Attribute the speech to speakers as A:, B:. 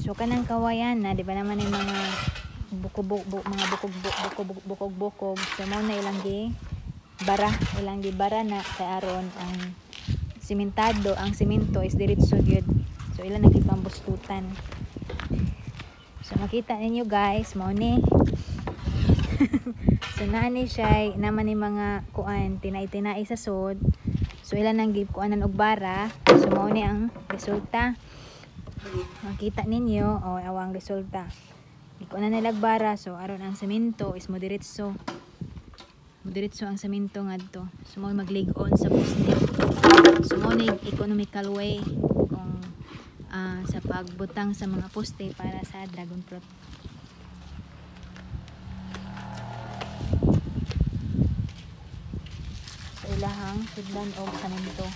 A: So kanang kawayan na, di ba naman yung mga bukog-bukog. So mo na ilang gi bara na sa aron ang simentado, ang simento is diretso gyud. So ilan nagipambustutan. So makita ninyo guys, mo ni. So nani siya naman ni mga kuan tinay-tinay sa sod. So ilan nang gikuanan og bara. So mo ni ang resulta. Makita ninyo awang resulta. Gikuanan nila bara, so aron ang semento is moderitso ang semento ngadto. So mo mag-lig-on sa poste. So mo ni economical way kung sa pagbutang sa mga poste para sa dragon fruit. So ilahang sudlan og semento.